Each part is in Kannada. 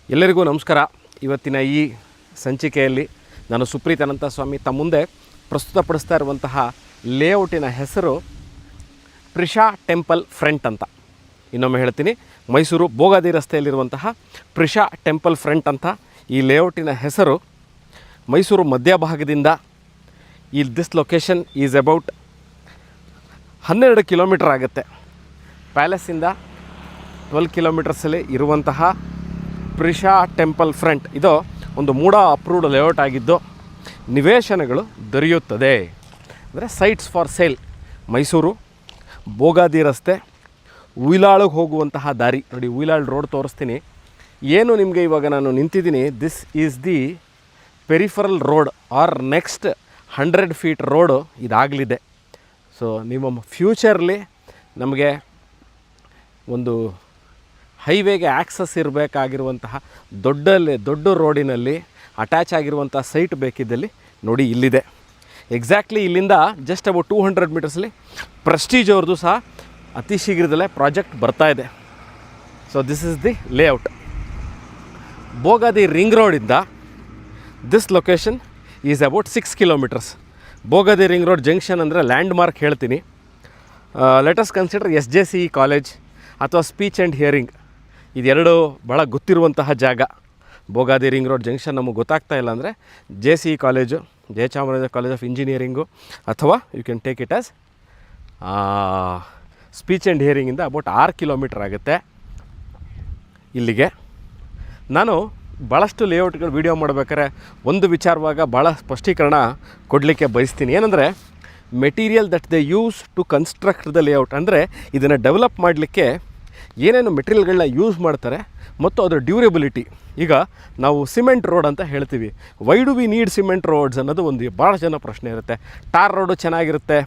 ಎಲ್ಲರಿಗೂ ನಮಸ್ಕಾರ. ಇವತ್ತಿನ ಈ ಸಂಚಿಕೆಯಲ್ಲಿ ನಾನು ಸುಪ್ರೀತ್ ಅನಂತಸ್ವಾಮಿ ತಮ್ಮ ಮುಂದೆ ಪ್ರಸ್ತುತಪಡಿಸ್ತಾ ಇರುವಂತಹ ಲೇಔಟಿನ ಹೆಸರು ಪ್ರಿಷಾ ಟೆಂಪಲ್ ಫ್ರಂಟ್ ಅಂತ. ಇನ್ನೊಮ್ಮೆ ಹೇಳ್ತೀನಿ, ಮೈಸೂರು ಬೋಗಾದಿ ರಸ್ತೆಯಲ್ಲಿರುವಂತಹ ಪ್ರಿಷಾ ಟೆಂಪಲ್ ಫ್ರಂಟ್ ಅಂತ ಈ ಲೇಔಟಿನ ಹೆಸರು. ಮೈಸೂರು ಮಧ್ಯಭಾಗದಿಂದ this location is about 12 kilometre ಆಗುತ್ತೆ. ಪ್ಯಾಲೇಸಿಂದ 12 ಕಿಲೋಮೀಟರ್ಸಲ್ಲಿ ಇರುವಂತಹ ಪ್ರಿಷಾ ಟೆಂಪಲ್ ಫ್ರಂಟ್ ಇದು ಒಂದು ಮೂಡ ಅಪ್ರೂವ್ಡ್ ಲೇಔಟ್ ಆಗಿದ್ದು ನಿವೇಶನಗಳು ದೊರೆಯುತ್ತದೆ. ಅಂದರೆ sites for sale. Mysuru Bogadi ರಸ್ತೆ ಉಯ್ಲಾಳಿಗೆ ಹೋಗುವಂತಹ ದಾರಿ ನೋಡಿ, ಉಯ್ಲಾಳ್ ರೋಡ್ ತೋರಿಸ್ತೀನಿ. ಏನು ನಿಮಗೆ ಇವಾಗ ನಾನು ನಿಂತಿದ್ದೀನಿ, this is the peripheral road or next 100 feet road ಇದಾಗಲಿದೆ. ಸೊ ನಿಮ್ಮ ಫ್ಯೂಚರ್ಲಿ ನಮಗೆ ಒಂದು ಹೈವೇಗೆ ಆ್ಯಕ್ಸಸ್ ಇರಬೇಕಾಗಿರುವಂತಹ ದೊಡ್ಡ ರೋಡಿನಲ್ಲಿ ಅಟ್ಯಾಚ್ ಆಗಿರುವಂಥ ಸೈಟ್ ಬೇಕಿದ್ದಲ್ಲಿ ನೋಡಿ ಇಲ್ಲಿದೆ. ಎಕ್ಸಾಕ್ಟ್ಲಿ ಇಲ್ಲಿಂದ ಜಸ್ಟ್ ಅಬೌಟ್ 200 ಮೀಟರ್ಸಲ್ಲಿ ಪ್ರೆಸ್ಟೀಜ್ ಅವ್ರದ್ದು ಸಹ ಅತಿ ಶೀಘ್ರದಲ್ಲೇ ಪ್ರಾಜೆಕ್ಟ್ ಬರ್ತಾ ಇದೆ. So this is the layout. Bogadi ring ರೋಡಿಂದ this location is about 6 kilometres. Bogadi ring road junction ಅಂದರೆ ಲ್ಯಾಂಡ್ ಮಾರ್ಕ್ ಹೇಳ್ತೀನಿ. ಲೆಟಸ್ ಕನ್ಸಿಡರ್ SJCE ಕಾಲೇಜ್ ಅಥವಾ ಸ್ಪೀಚ್ ಆ್ಯಂಡ್ ಹಿಯರಿಂಗ್, ಇದೆರಡು ಭಾಳ ಗೊತ್ತಿರುವಂತಹ ಜಾಗ. ಬೋಗಾದಿ ರಿಂಗ್ ರೋಡ್ ಜಂಕ್ಷನ್ ನಮಗೆ ಗೊತ್ತಾಗ್ತಾ ಇಲ್ಲ ಅಂದರೆ JCE college, Jayachamaraja college of engineering, ಅಥವಾ you can take it as speech and ಹಿಯರಿಂಗಿಂದ ಅಬೌಟ್ 6 ಕಿಲೋಮೀಟರ್ ಆಗುತ್ತೆ ಇಲ್ಲಿಗೆ. ನಾನು ಭಾಳಷ್ಟು ಲೇಔಟ್ಗಳು ವೀಡಿಯೋ ಮಾಡ್ಬೇಕಾದ್ರೆ ಒಂದು ವಿಚಾರವಾಗ ಭಾಳ ಸ್ಪಷ್ಟೀಕರಣ ಕೊಡಲಿಕ್ಕೆ ಬಯಸ್ತೀನಿ. ಏನಂದರೆ material that they use to construct the layout, ಅಂದರೆ ಇದನ್ನು ಡೆವಲಪ್ ಮಾಡಲಿಕ್ಕೆ ಏನೇನು ಮೆಟೀರಿಯಲ್ಗಳನ್ನ ಯೂಸ್ ಮಾಡ್ತಾರೆ ಮತ್ತು ಅದರ ಡ್ಯೂರೇಬಿಲಿಟಿ. ಈಗ ನಾವು ಸಿಮೆಂಟ್ ರೋಡ್ ಅಂತ ಹೇಳ್ತೀವಿ. Why do we need cement roads ಅನ್ನೋದು ಒಂದು ಭಾಳ ಜನ ಪ್ರಶ್ನೆ ಇರುತ್ತೆ. ಟಾರ್ ರೋಡು ಚೆನ್ನಾಗಿರುತ್ತೆ,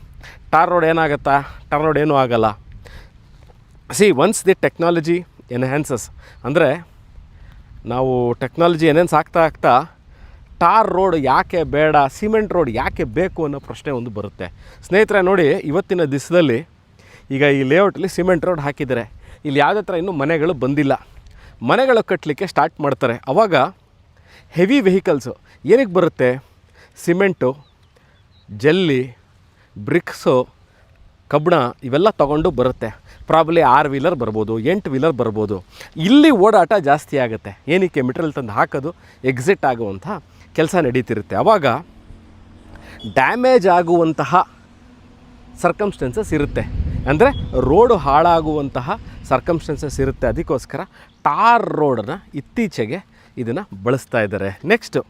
ಟಾರ್ ರೋಡ್ ಏನಾಗುತ್ತಾ? ಟಾರ್ ರೋಡ್ ಏನೂ ಆಗಲ್ಲ. C, once the technology enhances, ಅಂದರೆ ನಾವು ಟೆಕ್ನಾಲಜಿ ಎನ್ಹ್ಯಾನ್ಸ್ ಆಗ್ತಾ ಟಾರ್ ರೋಡ್ ಯಾಕೆ ಬೇಡ, ಸಿಮೆಂಟ್ ರೋಡ್ ಯಾಕೆ ಬೇಕು ಅನ್ನೋ ಪ್ರಶ್ನೆ ಒಂದು ಬರುತ್ತೆ. ಸ್ನೇಹಿತರೆ ನೋಡಿ, ಇವತ್ತಿನ ದಿವಸದಲ್ಲಿ ಈಗ ಈ ಲೇಔಟಲ್ಲಿ ಸಿಮೆಂಟ್ ರೋಡ್ ಹಾಕಿದ್ದಾರೆ. ಇಲ್ಲಿ ಯಾವುದೇ ಥರ ಇನ್ನೂ ಮನೆಗಳು ಬಂದಿಲ್ಲ. ಮನೆಗಳು ಕಟ್ಟಲಿಕ್ಕೆ ಸ್ಟಾರ್ಟ್ ಮಾಡ್ತಾರೆ. ಆವಾಗ ಹೆವಿ ವೆಹಿಕಲ್ಸು ಏನಕ್ಕೆ ಬರುತ್ತೆ? ಸಿಮೆಂಟು, ಜಲ್ಲಿ, ಬ್ರಿಕ್ಸು, ಕಬ್ಬಣ ಇವೆಲ್ಲ ತೊಗೊಂಡು ಬರುತ್ತೆ. ಪ್ರಾಬ್ಲಿ 6 ವೀಲರ್ ಬರ್ಬೋದು, 8 ವೀಲರ್ ಬರ್ಬೋದು. ಇಲ್ಲಿ ಓಡಾಟ ಜಾಸ್ತಿ ಆಗುತ್ತೆ. ಏನಕ್ಕೆ? ಮೆಟೀರಿಯಲ್ ತಂದು ಹಾಕೋದು, ಎಕ್ಸಿಟ್ ಆಗುವಂಥ ಕೆಲಸ ನಡೀತಿರುತ್ತೆ. ಆವಾಗ ಡ್ಯಾಮೇಜ್ ಆಗುವಂತಹ ಸರ್ಕಮ್ಸ್ಟೆನ್ಸಸ್ ಇರುತ್ತೆ, ಅಂದರೆ ರೋಡು ಹಾಳಾಗುವಂತಹ ಸರ್ಕಮ್ಸ್ಟೆನ್ಸಸ್ ಇರುತ್ತೆ. ಅದಕ್ಕೋಸ್ಕರ ಟಾರ್ ರೋಡನ್ನು ಇತ್ತೀಚೆಗೆ ಇದನ್ನು ಬಳಸ್ತಾ ಇದ್ದಾರೆ. Next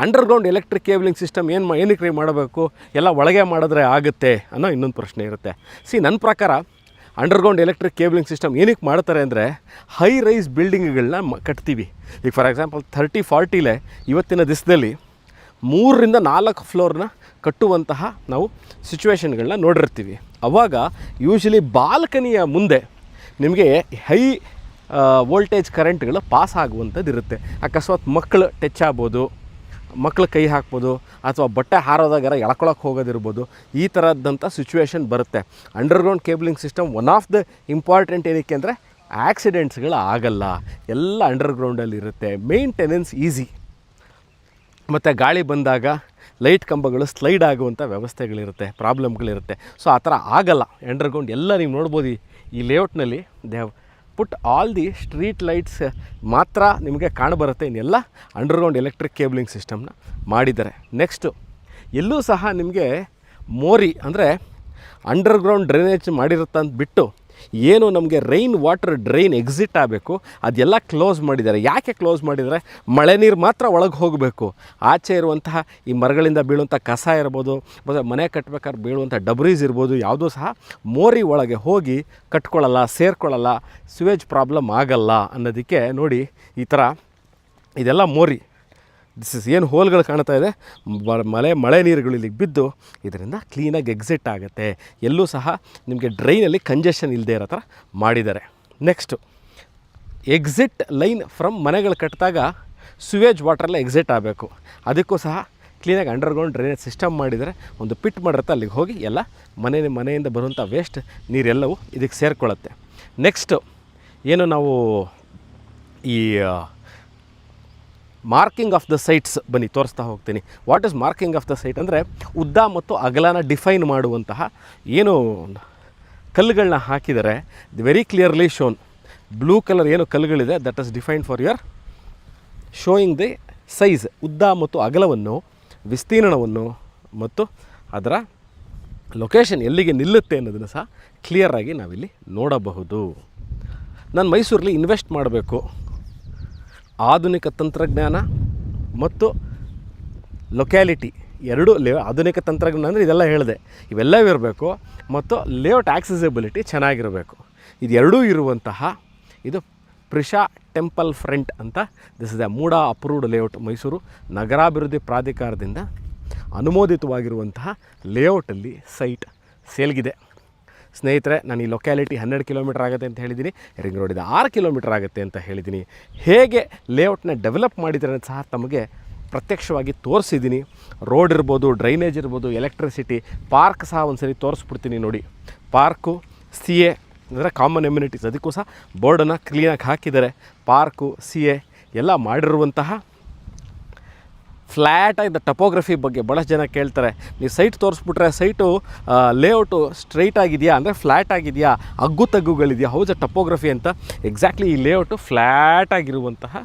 underground electric cabling system ಏನಕ್ಕೆ ಮಾಡಬೇಕು, ಎಲ್ಲ ಒಳಗೆ ಮಾಡಿದ್ರೆ ಆಗುತ್ತೆ ಅನ್ನೋ ಇನ್ನೊಂದು ಪ್ರಶ್ನೆ ಇರುತ್ತೆ. ನನ್ನ ಪ್ರಕಾರ ಅಂಡರ್ಗ್ರೌಂಡ್ ಎಲೆಕ್ಟ್ರಿಕ್ ಕೇಬಲಿಂಗ್ ಸಿಸ್ಟಮ್ ಏನಕ್ಕೆ ಮಾಡ್ತಾರೆ ಅಂದರೆ, ಹೈ ರೈಸ್ ಬಿಲ್ಡಿಂಗ್ಗಳನ್ನ ಕಟ್ತೀವಿ. ಈಗ ಫಾರ್ ಎಕ್ಸಾಂಪಲ್ 30-40ಲೇ ಇವತ್ತಿನ ದಿವಸದಲ್ಲಿ 3ರಿಂದ 4 ಫ್ಲೋರ್ನ ಕಟ್ಟುವಂತಹ ನಾವು ಸಿಚುವೇಷನ್ಗಳನ್ನ ನೋಡಿರ್ತೀವಿ. ಆವಾಗ ಯೂಶ್ವಲಿ ಬಾಲ್ಕನಿಯ ಮುಂದೆ ನಿಮಗೆ ಹೈ ವೋಲ್ಟೇಜ್ ಕರೆಂಟ್ಗಳು ಪಾಸ್ ಆಗುವಂಥದ್ದು ಇರುತ್ತೆ. ಅಕಸ್ಮಾತ್ ಮಕ್ಕಳು ಟಚ್ ಆಗ್ಬೋದು, ಮಕ್ಕಳು ಕೈ ಹಾಕ್ಬೋದು, ಅಥವಾ ಬಟ್ಟೆ ಹಾರೋದಾಗಾರ ಎಳ್ಕೊಳಕ್ಕೆ ಹೋಗೋದಿರ್ಬೋದು. ಈ ಥರದ್ದಂಥ ಸಿಚುವೇಷನ್ ಬರುತ್ತೆ. Underground cabling system one of the important. ಏನಕ್ಕೆ ಅಂದರೆ ಆಕ್ಸಿಡೆಂಟ್ಸ್ಗಳು ಆಗಲ್ಲ, ಎಲ್ಲ ಅಂಡರ್ಗ್ರೌಂಡಲ್ಲಿ ಇರುತ್ತೆ. Maintenance easy. ಮತ್ತು ಗಾಳಿ ಬಂದಾಗ ಲೈಟ್ ಕಂಬಗಳು ಸ್ಲೈಡ್ ಆಗುವಂಥ ವ್ಯವಸ್ಥೆಗಳಿರುತ್ತೆ, ಪ್ರಾಬ್ಲಮ್ಗಳಿರುತ್ತೆ. ಸೊ ಆ ಥರ ಆಗಲ್ಲ ಅಂಡರ್ಗ್ರೌಂಡ್. ಎಲ್ಲ ನೀವು ನೋಡ್ಬೋದು ಈ ಲೇಔಟ್ನಲ್ಲಿ they have put all the street lights ಮಾತ್ರ ನಿಮಗೆ ಕಾಣಬರುತ್ತೆ. ಇನ್ನೆಲ್ಲ ಅಂಡರ್ಗ್ರೌಂಡ್ ಎಲೆಕ್ಟ್ರಿಕ್ ಕೇಬಲಿಂಗ್ ಸಿಸ್ಟಮ್ನ ಮಾಡಿದ್ದಾರೆ. ನೆಕ್ಸ್ಟು ಎಲ್ಲೂ ಸಹ ನಿಮಗೆ ಮೋರಿ ಅಂದರೆ ಅಂಡರ್ಗ್ರೌಂಡ್ ಡ್ರೈನೇಜ್ ಮಾಡಿರುತ್ತಂತ ಬಿಟ್ಟು ಏನು ನಮಗೆ ರೈನ್ ವಾಟರ್ ಡ್ರೈನ್ ಎಕ್ಸಿಟ್ ಆಗಬೇಕು ಅದೆಲ್ಲ ಕ್ಲೋಸ್ ಮಾಡಿದ್ದಾರೆ. ಯಾಕೆ ಕ್ಲೋಸ್ ಮಾಡಿದರೆ? ಮಳೆ ನೀರು ಮಾತ್ರ ಒಳಗೆ ಹೋಗಬೇಕು. ಆಚೆ ಇರುವಂತಹ ಈ ಮರಗಳಿಂದ ಬೀಳುವಂಥ ಕಸ ಇರ್ಬೋದು, ಮತ್ತು ಮನೆ ಕಟ್ಟಬೇಕಾದ್ರೆ ಬೀಳುವಂಥ ಡಬ್ರೀಸ್ ಇರ್ಬೋದು, ಯಾವುದೂ ಸಹ ಮೋರಿ ಒಳಗೆ ಹೋಗಿ ಕಟ್ಕೊಳ್ಳಲ್ಲ, ಸೇರ್ಕೊಳ್ಳಲ್ಲ, ಸ್ಯೂವೇಜ್ ಪ್ರಾಬ್ಲಮ್ ಆಗಲ್ಲ ಅನ್ನೋದಕ್ಕೆ ನೋಡಿ ಈ ಥರ ಇದೆಲ್ಲ ಮೋರಿ. ದಿಸ್ ಇಸ್ ಏನು ಹೋಲ್ಗಳು ಕಾಣ್ತಾ ಇದೆ, ಮಳೆ ನೀರುಗಳು ಇಲ್ಲಿಗೆ ಬಿದ್ದು ಇದರಿಂದ ಕ್ಲೀನಾಗಿ ಎಕ್ಸಿಟ್ ಆಗುತ್ತೆ. ಎಲ್ಲೂ ಸಹ ನಿಮಗೆ ಡ್ರೈನಲ್ಲಿ ಕಂಜೆಷನ್ ಇಲ್ಲದೆ ಇರೋ ಥರ ಮಾಡಿದ್ದಾರೆ. ನೆಕ್ಸ್ಟು ಎಕ್ಸಿಟ್ ಲೈನ್ ಫ್ರಮ್ ಮನೆಗಳು ಕಟ್ಟಿದಾಗ ಸ್ಯೂವೇಜ್ ವಾಟ್ರೆಲ್ಲ ಎಕ್ಸಿಟ್ ಆಗಬೇಕು. ಅದಕ್ಕೂ ಸಹ ಕ್ಲೀನಾಗಿ ಅಂಡರ್ಗ್ರೌಂಡ್ ಡ್ರೈನೇಜ್ ಸಿಸ್ಟಮ್ ಮಾಡಿದರೆ, ಒಂದು ಪಿಟ್ ಮಾಡಿರುತ್ತೆ, ಅಲ್ಲಿಗೆ ಹೋಗಿ ಎಲ್ಲ ಮನೆಯಿಂದ ಬರುವಂಥ ವೇಸ್ಟ್ ನೀರೆಲ್ಲವೂ ಇದಕ್ಕೆ ಸೇರಿಕೊಳ್ಳುತ್ತೆ. ನೆಕ್ಸ್ಟು ಏನು ನಾವು ಈ ಮಾರ್ಕಿಂಗ್ ಆಫ್ ದ ಸೈಟ್ಸ್ ಬನ್ನಿ ತೋರಿಸ್ತಾ ಹೋಗ್ತೀನಿ. What is marking of the site ಅಂದರೆ ಉದ್ದ ಮತ್ತು ಅಗಲನ ಡಿಫೈನ್ ಮಾಡುವಂತಹ ಏನು ಕಲ್ಲುಗಳನ್ನ ಹಾಕಿದರೆ very clearly shown. Blue colour ಏನು ಕಲ್ಲುಗಳಿದೆ that is defined for your showing the size, ಉದ್ದ ಮತ್ತು ಅಗಲವನ್ನು, ವಿಸ್ತೀರ್ಣವನ್ನು ಮತ್ತು ಅದರ ಲೊಕೇಶನ್ ಎಲ್ಲಿಗೆ ನಿಲ್ಲುತ್ತೆ ಅನ್ನೋದನ್ನು ಸಹ ಕ್ಲಿಯರಾಗಿ ನಾವಿಲ್ಲಿ ನೋಡಬಹುದು. ನಾನು ಮೈಸೂರಲ್ಲಿ ಇನ್ವೆಸ್ಟ್ ಮಾಡಬೇಕು, ಆಧುನಿಕ ತಂತ್ರಜ್ಞಾನ ಮತ್ತು ಲೊಕ್ಯಾಲಿಟಿ ಎರಡೂ ಆಧುನಿಕ ತಂತ್ರಜ್ಞಾನ ಅಂದರೆ ಇದೆಲ್ಲ ಹೇಳಿದೆ, ಇವೆಲ್ಲವೂ ಇರಬೇಕು ಮತ್ತು ಲೇಔಟ್ ಆಕ್ಸೆಸಿಬಿಲಿಟಿ ಚೆನ್ನಾಗಿರಬೇಕು. ಇದು ಎರಡೂ ಇರುವಂತಹ ಇದು ಪ್ರಿಷಾ ಟೆಂಪಲ್ ಫ್ರಂಟ್ ಅಂತ, this is A MUDA approved layout, Mysuru ನಗರಾಭಿವೃದ್ಧಿ ಪ್ರಾಧಿಕಾರದಿಂದ ಅನುಮೋದಿತವಾಗಿರುವಂತಹ ಲೇಔಟಲ್ಲಿ ಸೈಟ್ ಸೇಲ್ಗಿದೆ. ಸ್ನೇಹಿತರೆ, ನಾನು ಈ ಲೊಕ್ಯಾಲಿಟಿ 12 ಕಿಲೋಮೀಟರ್ ಆಗುತ್ತೆ ಅಂತ ಹೇಳಿದ್ದೀನಿ, ರಿಂಗ್ ರೋಡಿಂದ 6 ಕಿಲೋಮೀಟರ್ ಆಗುತ್ತೆ ಅಂತ ಹೇಳಿದ್ದೀನಿ. ಹೇಗೆ ಲೇಔಟ್ನ ಡೆವಲಪ್ ಮಾಡಿದರೆ ಸಹ ತಮಗೆ ಪ್ರತ್ಯಕ್ಷವಾಗಿ ತೋರಿಸಿದ್ದೀನಿ. ರೋಡ್ ಇರ್ಬೋದು, ಡ್ರೈನೇಜ್ ಇರ್ಬೋದು, ಎಲೆಕ್ಟ್ರಿಸಿಟಿ, ಪಾರ್ಕ್ ಸಹ ಒಂದು ಸರಿ ತೋರಿಸ್ಬಿಡ್ತೀನಿ ನೋಡಿ. ಪಾರ್ಕು CA ಅಂದರೆ ಕಾಮನ್ ಎಮ್ಯುನಿಟೀಸ್, ಅದಕ್ಕೂ ಸಹ ಬೋರ್ಡನ್ನು ಕ್ಲೀನಾಗಿ ಹಾಕಿದ್ದಾರೆ. ಪಾರ್ಕು CA ಎಲ್ಲ ಮಾಡಿರುವಂತಹ ಫ್ಲ್ಯಾಟಾಗಿ ಟಪೋಗ್ರಫಿ ಬಗ್ಗೆ ಭಾಳಷ್ಟು ಜನ ಕೇಳ್ತಾರೆ. ನೀವು ಸೈಟ್ ತೋರಿಸ್ಬಿಟ್ರೆ ಸೈಟು ಲೇಔಟು ಸ್ಟ್ರೈಟ್ ಆಗಿದೆಯಾ ಅಂದರೆ ಫ್ಲ್ಯಾಟ್ ಆಗಿದೆಯಾ, ಅಗ್ಗು ತಗ್ಗುಗಳಿದೆಯಾ, ಹೌದು ಟಪೋಗ್ರಫಿ ಅಂತ. ಎಕ್ಸಾಕ್ಟ್ಲಿ ಈ ಲೇಔಟು ಫ್ಲ್ಯಾಟ್ ಆಗಿರುವಂತಹ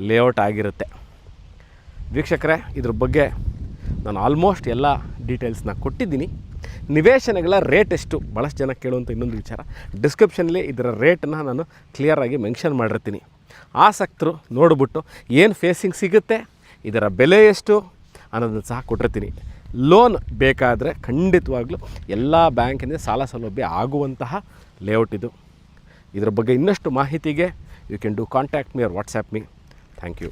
ಲೇಔಟ್ ಆಗಿರುತ್ತೆ. ವೀಕ್ಷಕರೇ, ಇದ್ರ ಬಗ್ಗೆ ನಾನು ಆಲ್ಮೋಸ್ಟ್ ಎಲ್ಲ ಡೀಟೇಲ್ಸ್ನ ಕೊಟ್ಟಿದ್ದೀನಿ. ನಿವೇಶನಗಳ ರೇಟ್ ಎಷ್ಟು ಭಾಳಷ್ಟು ಜನ ಕೇಳುವಂಥ ಇನ್ನೊಂದು ವಿಚಾರ, ಡಿಸ್ಕ್ರಿಪ್ಷನಲ್ಲಿ ಇದರ ರೇಟನ್ನು ನಾನು ಕ್ಲಿಯರಾಗಿ ಮೆನ್ಷನ್ ಮಾಡಿರ್ತೀನಿ. ಆಸಕ್ತರು ನೋಡಿಬಿಟ್ಟು ಏನು ಫೇಸಿಂಗ್ ಸಿಗುತ್ತೆ, ಇದರ ಬೆಲೆ ಎಷ್ಟು ಅನ್ನೋದನ್ನು ಸಹ ಕೊಟ್ಟಿರ್ತೀನಿ. ಲೋನ್ ಬೇಕಾದರೆ ಖಂಡಿತವಾಗ್ಲೂ ಎಲ್ಲ ಬ್ಯಾಂಕಿಂದ ಸಾಲ ಸೌಲಭ್ಯ ಆಗುವಂತಹ ಲೇಔಟ್ ಇದು. ಇದರ ಬಗ್ಗೆ ಇನ್ನಷ್ಟು ಮಾಹಿತಿಗೆ you can do contact me or WhatsApp me. Thank you.